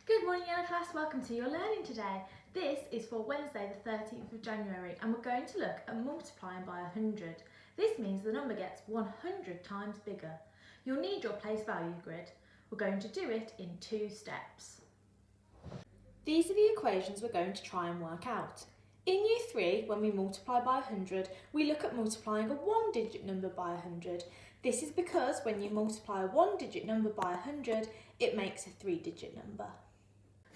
Good morning, Yellow Class. Welcome to your learning today. This is for Wednesday the 13th of January and we're going to look at multiplying by 100. This means the number gets 100 times bigger. You'll need your place value grid. We're going to do it in 2 steps. These are the equations we're going to try and work out. In Year 3, when we multiply by 100, we look at multiplying a 1-digit number by 100. This is because when you multiply a 1-digit number by 100, it makes a 3-digit number.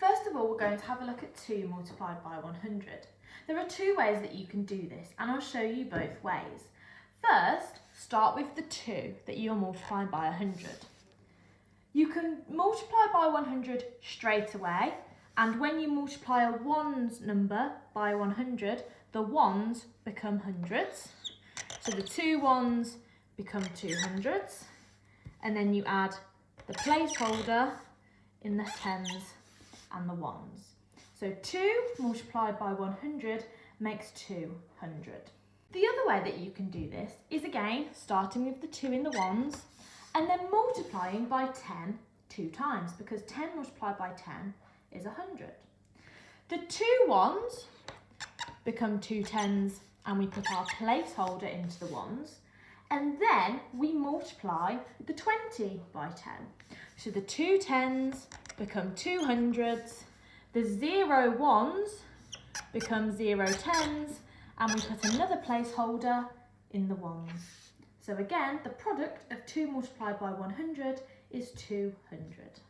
First of all, we're going to have a look at 2 multiplied by 100. There are 2 ways that you can do this, and I'll show you both ways. First, start with the 2 that you're multiplying by 100. You can multiply by 100 straight away, and when you multiply a 1's number by 100, the 1's become hundreds. So the 2 1's become 200s, and then you add the placeholder in the 10s and the 1's. So 2 multiplied by 100 makes 200. The other way that you can do this is again starting with the 2 in the 1's and then multiplying by 10 2 times, because 10 multiplied by 10 is 100. The 2 1's become 2 10's and we put our placeholder into the 1's, and then we multiply the 20 by 10. So the 2 10's become 2 100s, the 0 1's become 0 10's, and we put another placeholder in the 1's. So again, the product of 2 multiplied by 100 is 200.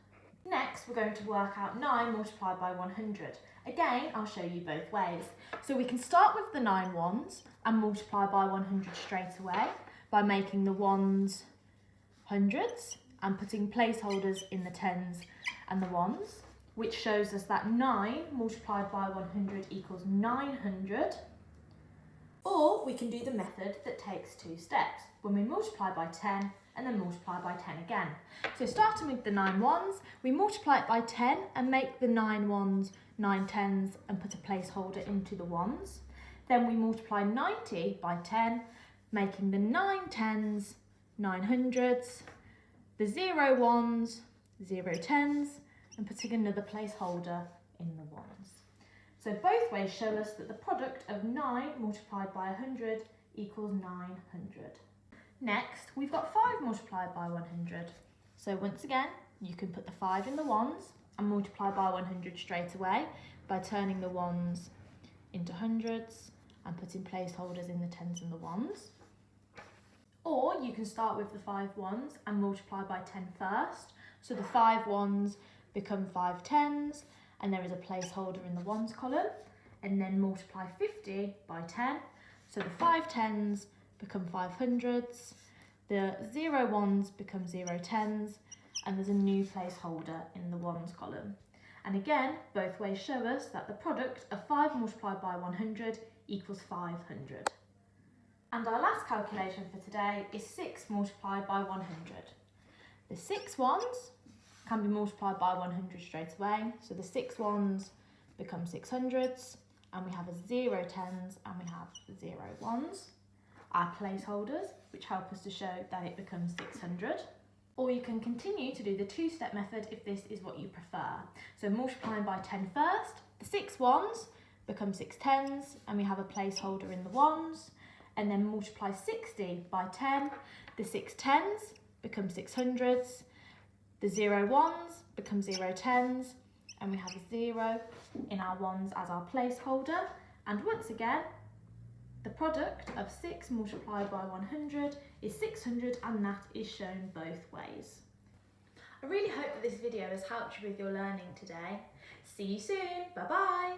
Next, we're going to work out 9 multiplied by 100. Again, I'll show you both ways. So we can start with the 9 1's and multiply by 100 straight away by making the 1's hundreds and putting placeholders in the 10's and the 1's, which shows us that 9 multiplied by 100 equals 900. Or we can do the method that takes 2 steps, when we multiply by 10 and then multiply by 10 again. So starting with the 9 1's, we multiply it by 10 and make the 9 1's 9 10's and put a placeholder into the 1's. Then we multiply 90 by 10, making the 9 10's 900s, the 0 1's 0 10's, and putting another placeholder in the 1's. So both ways show us that the product of 9 multiplied by 100 equals 900. Next, we've got 5 multiplied by 100. So once again, you can put the 5 in the 1's and multiply by 100 straight away by turning the 1's into hundreds and putting placeholders in the 10's and the 1's. Or you can start with the 5 1's and multiply by 10 first. So the 5 1's become 5 10's and there is a placeholder in the 1's column, and then multiply 50 by 10. So the 5 10's become 500s, the 0 1's become 0 10's, and there's a new placeholder in the 1's column. And again, both ways show us that the product of 5 multiplied by 100 equals 500. And our last calculation for today is 6 multiplied by 100. The 6 1's can be multiplied by 100 straight away. So the 6 1's become 600s, and we have a 0 10's and we have 0 1's. Our placeholders, which help us to show that it becomes 600. Or you can continue to do the 2-step method if this is what you prefer. So multiplying by 10 first, the 6 1's become 6 10's and we have a placeholder in the 1's. And then multiply 60 by 10, the 6 10's become 600s, the 0 1's become 0 10's, and we have a 0 in our 1's as our placeholder. And once again, the product of 6 multiplied by 100 is 600, and that is shown both ways. I really hope that this video has helped you with your learning today. See you soon. Bye bye.